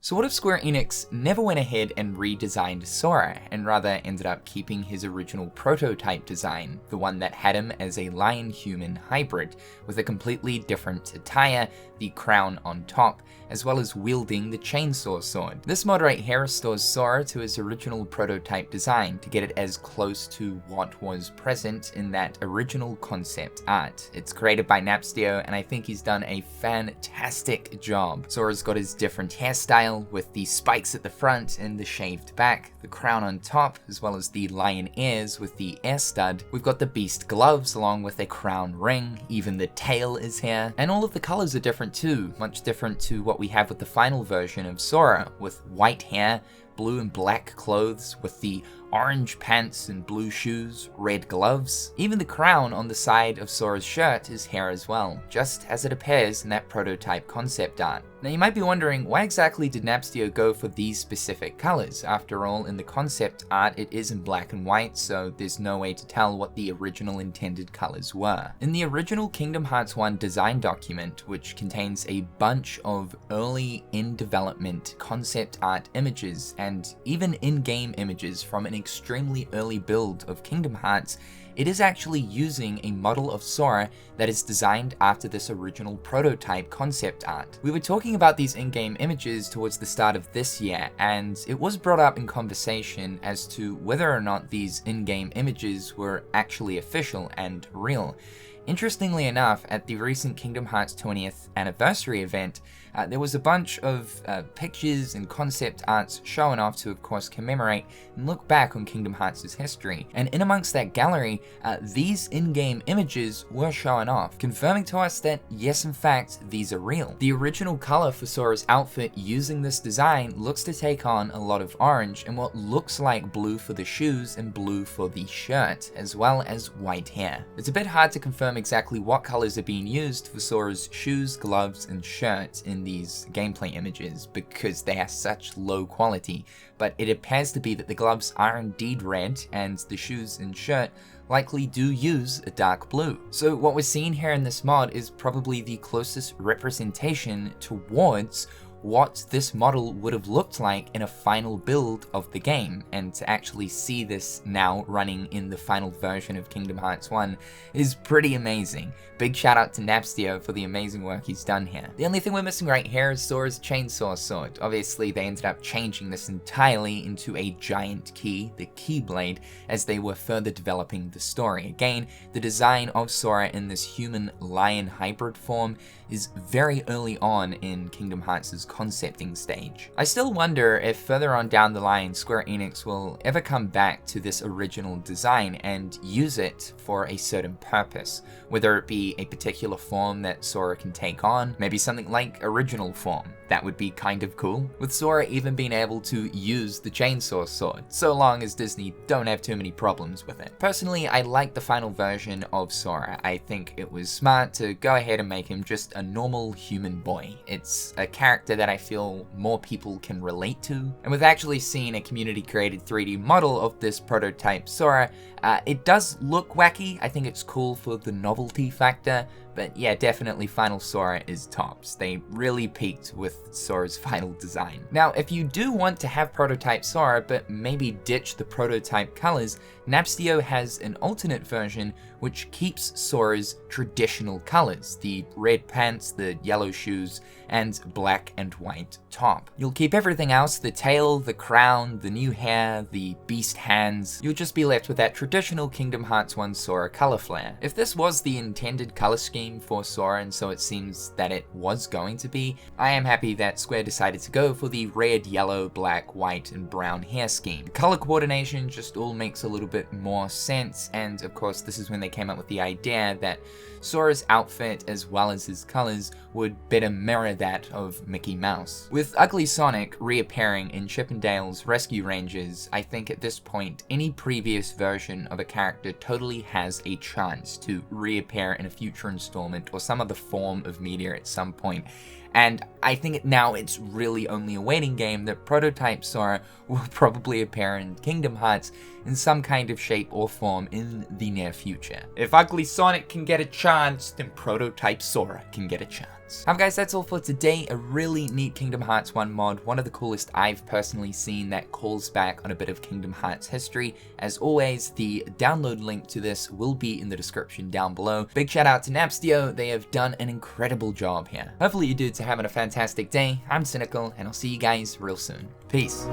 So what if Square Enix never went ahead and redesigned Sora, and rather ended up keeping his original prototype design, the one that had him as a lion-human hybrid, with a completely different attire, the crown on top, as well as wielding the chainsaw sword. This mod right here restores Sora to his original prototype design to get it as close to what was present in that original concept art. It's created by Napstio, and I think he's done a fantastic job. Sora's got his different hairstyle with the spikes at the front and the shaved back, the crown on top, as well as the lion ears with the air stud. We've got the beast gloves along with a crown ring, even the tail is here, and all of the colors are different too, much different to what we have with the final version of Sora, with white hair, blue and black clothes, with the orange pants and blue shoes, red gloves. Even the crown on the side of Sora's shirt is hair as well, just as it appears in that prototype concept art. Now you might be wondering, why exactly did Napstio go for these specific colors? After all, in the concept art it is in black and white, so there's no way to tell what the original intended colors were. In the original Kingdom Hearts 1 design document, which contains a bunch of early in-development concept art images and even in-game images from an extremely early build of Kingdom Hearts, it is actually using a model of Sora that is designed after this original prototype concept art. We were talking about these in-game images towards the start of this year, and it was brought up in conversation as to whether or not these in-game images were actually official and real. Interestingly enough, at the recent Kingdom Hearts 20th anniversary event, there was a bunch of pictures and concept arts shown off to, of course, commemorate and look back on Kingdom Hearts' history. And in amongst that gallery, these in-game images were shown off, confirming to us that, yes, in fact, these are real. The original color for Sora's outfit using this design looks to take on a lot of orange and what looks like blue for the shoes and blue for the shirt, as well as white hair. It's a bit hard to confirm exactly what colors are being used for Sora's shoes, gloves, and shirt in these gameplay images because they are such low quality, but it appears to be that the gloves are indeed red and the shoes and shirt likely do use a dark blue. So what we're seeing here in this mod is probably the closest representation towards what this model would have looked like in a final build of the game, and to actually see this now running in the final version of Kingdom Hearts 1 is pretty amazing. Big shout out to Napstio for the amazing work he's done here. The only thing we're missing right here is Sora's chainsaw sword. Obviously they ended up changing this entirely into a giant key, the Keyblade, as they were further developing the story. Again, the design of Sora in this human lion hybrid form is very early on in Kingdom Hearts' concepting stage. I still wonder if further on down the line Square Enix will ever come back to this original design and use it for a certain purpose, whether it be a particular form that Sora can take on, maybe something like original form. That would be kind of cool, with Sora even being able to use the chainsaw sword, so long as Disney don't have too many problems with it. Personally, I like the final version of Sora. I think it was smart to go ahead and make him just a normal human boy. It's a character that I feel more people can relate to, and with actually seeing a community-created 3D model of this prototype Sora, it does look wacky. I think it's cool for the novelty factor, but yeah, definitely Final Sora is tops. They really peaked with Sora's final design. Now, if you do want to have prototype Sora, but maybe ditch the prototype colors, Napstio has an alternate version which keeps Sora's traditional colors, the red pants, the yellow shoes, and black and white top. You'll keep everything else, the tail, the crown, the new hair, the beast hands. You'll just be left with that traditional Kingdom Hearts 1 Sora color flare. If this was the intended color scheme for Sora, and so it seems that it was going to be, I am happy that Square decided to go for the red, yellow, black, white, and brown hair scheme. Color coordination just all makes a little bit more sense, and of course this is when they came up with the idea that Sora's outfit as well as his colors would better mirror that of Mickey Mouse. With Ugly Sonic reappearing in Chip 'n Dale's Rescue Rangers, I think at this point any previous version of a character totally has a chance to reappear in a future installment or some other form of media at some point. And I think now it's really only a waiting game that prototype Sora will probably appear in Kingdom Hearts in some kind of shape or form in the near future. If Ugly Sonic can get a chance, then prototype Sora can get a chance. Hearts. However guys, that's all for today. A really neat Kingdom Hearts 1 mod, one of the coolest I've personally seen that calls back on a bit of Kingdom Hearts history. As always, the download link to this will be in the description down below. Big shout out to Napstio, they have done an incredible job here. Hopefully you dudes are having a fantastic day. I'm Cynical, and I'll see you guys real soon. Peace.